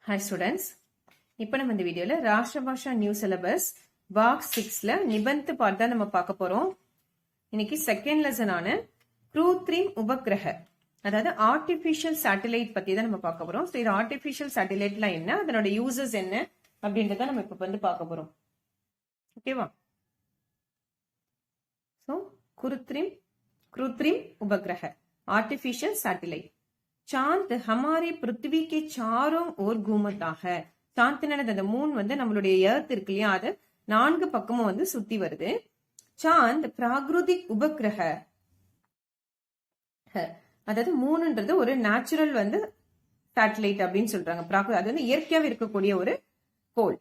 Hi students, இப்போ நம்ம இந்த வீடியோல ராஷ்டிரபாஷா நியூ சிலபஸ் பாக்ஸ் 6ல நிபந்த் பார்ட் தான் நம்ம பார்க்க போறோம். இன்னைக்கு செகண்ட் லெசன் ஆன கிருத்ரிம் உபகிரக அதாவது ஆர்டிபிஷியல் சேட்டலைட் பத்தி தான் நம்ம பார்க்க போறோம். ஸோ இது ஆர்டிபிஷியல் சேட்டலைட்ல என்ன, அதனோட யூசஸ் என்ன அப்படின்றத நம்ம இப்போ வந்து பார்க்க போறோம். ஓகேவா? ஸோ கிருத்ரிம் உபகிரக आर्टिफिशियल सैटेलाइट चांद हमारे पृथ्वी के चारों ओर घूमता है. சாந்தினது அந்த மூன் வந்து நம்மளுடைய எர்த் இருக்கு இல்லையா, அது 4 பக்கமும் வந்து சுத்தி வருது. சாந்த் பிராகிருதிக் உபகிரக, அதாவது மூணுன்றது ஒரு நேச்சுரல் வந்து சேட்டலைட் அப்படின்னு சொல்றாங்க. அது வந்து இயற்கையாவே இருக்கக்கூடிய ஒரு கோள்.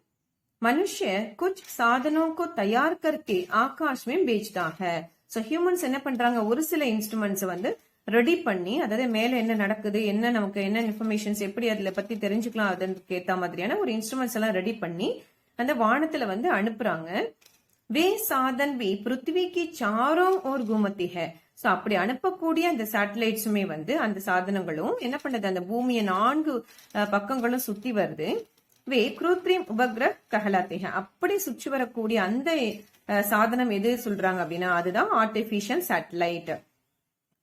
मनुष्य कुछ साधनों को तैयार करके आकाश में भेजता है. सो ஹியூமன்ஸ் என்ன பண்றாங்க, ஒரு சில இன்ஸ்ட்ருமெண்ட்ஸ் வந்து ரெடி பண்ணி, அதாவது மேல என்ன நடக்குது, என்ன நமக்கு என்ன இன்ஃபர்மேஷன்ஸ் எப்படி அதுல பத்தி தெரிஞ்சுக்கலாம், அதுக்கு ஏத்த மாதிரியான ஒரு இன்ஸ்ட்ருமெண்ட்ஸ் எல்லாம் ரெடி பண்ணி அந்த வானத்துல வந்து அனுப்புறாங்க. வே சாதன் வே பிருத்திவிக்கு சாரோம் ஓர் குமத்தி ஹே. சோ அப்படி அனுப்பக்கூடிய அந்த சேட்டலைட்ஸுமே வந்து அந்த சாதனங்களும் என்ன பண்ணுது, அந்த பூமியை 4 பக்கங்களும் சுத்தி வருது. வே கிருத்ரிம் உபகிரக कहलाते हैं. அப்படி சுற்றி வரக்கூடிய அந்த சாதனம் எது சொல்றாங்க அப்படின்னா அதுதான் ஆர்டிபிஷியல் சேட்டலைட்.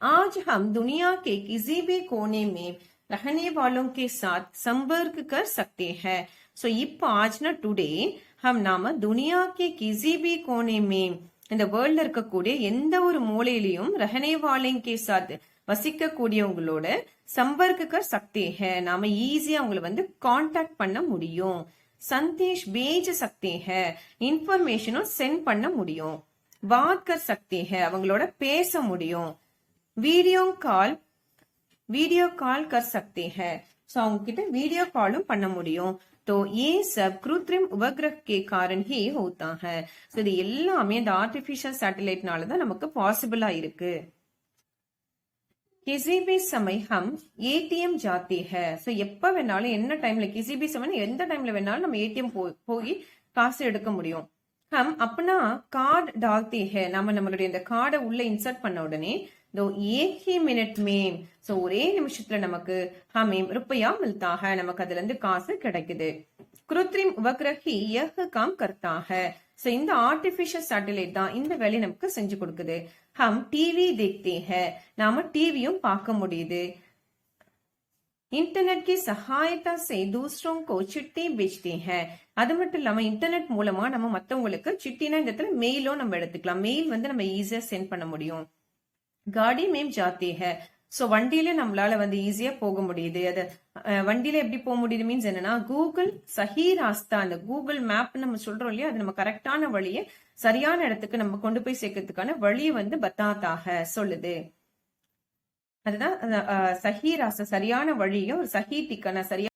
आज हम दुनिया के किसी भी कोने में रहने वालों के साथ संपर्क कर सकते हैं. सो இப்போ ஆஜ்னா டுடே ஹம் நாம துனியா கே கிசி பி கோனே में இந்த வேர்ல்ட்ல இருக்கக்கூடிய எந்த ஒரு மூலையிலையும் ரஹனே வாலேங் கே சாத் வசிக்கக்கூடியவங்களோட சம்பர்க்க கர் சக்தே ஹே, நாம ஈஸியா அவங்களை வந்து கான்டாக்ட் பண்ண முடியும். சந்தேஷ் பேஜ் சக்தே ஹே, இன்ஃபர்மேஷனும் சென்ட் பண்ண முடியும். பாத் கர் சக்தே ஹே, அவங்களோட பேச முடியும். वीडियो कॉल कर सकते हैं. सो அவங்க கிட்ட வீடியோ காலும் பண்ண முடியும். तो ये सब कृत्रिम उपग्रह के कारण ही होता है. सो இது எல்லாமே இந்த ஆர்டிபிஷியல் சேட்டலைட்னால தான் நமக்கு பாசிபிளா இருக்கு. किसी भी समय हम ATM जाते हैं. सो எப்ப வேணாலும் என்ன டைம்ல किसी भी समय எந்த டைம்ல வேணாலும் நம்ம ஏடிஎம் போய் காசு எடுக்க முடியும். हम अपना कार्ड डालते हैं. நம்ம நம்மளுடைய இந்த கார்டை உள்ள இன்சர்ட் பண்ண உடனே दो एक ही मिनट में सो ஒரே நிமிஷத்துல நமக்கு हमें रुपया मिलता है, நமக்கு அதுல இருந்து காசு கிடைக்குது. कृत्रिम उपग्रह ही यह काम करता है. सो இந்த ஆர்டிபிஷியல் சேட்டலைட் தான் இந்த வேலையை நமக்கு செஞ்சு கொடுக்குது. हम टीवी देखते हैं, நாம டிவியும் பார்க்க முடியுது. इंटरनेट की सहायता से दूसरों को चिट्ठी भेजते हैं. அது மட்டும் இல்லாம இன்டர்நெட் மூலமா நம்ம மத்தவங்களுக்கு சிட்டினா இந்த இடத்துல மெயிலும் நம்ம எடுத்துக்கலாம். மெயில் வந்து நம்ம ஈஸியா சென்ட் பண்ண முடியும். गाड़ी में जाते हैं. சோ வண்டியில நம்மளால வந்து ஈஸியா போக முடியுது. அது வண்டியில எப்படி போக முடியுது மீன்ஸ் என்னன்னா, கூகுள் சஹி ராஸ்தா, அந்த கூகுள் மேப் நம்ம சொல்றோம் இல்லையா, அது நம்ம கரெக்டான வழியை சரியான இடத்துக்கு நம்ம கொண்டு போய் சேர்க்கறதுக்கான வழியை வந்து பத்தாத்தாக சொல்லுது. அதுதான் சஹி ராஸ்தா, சரியான வழியும் சஹி டிக்கான சரியான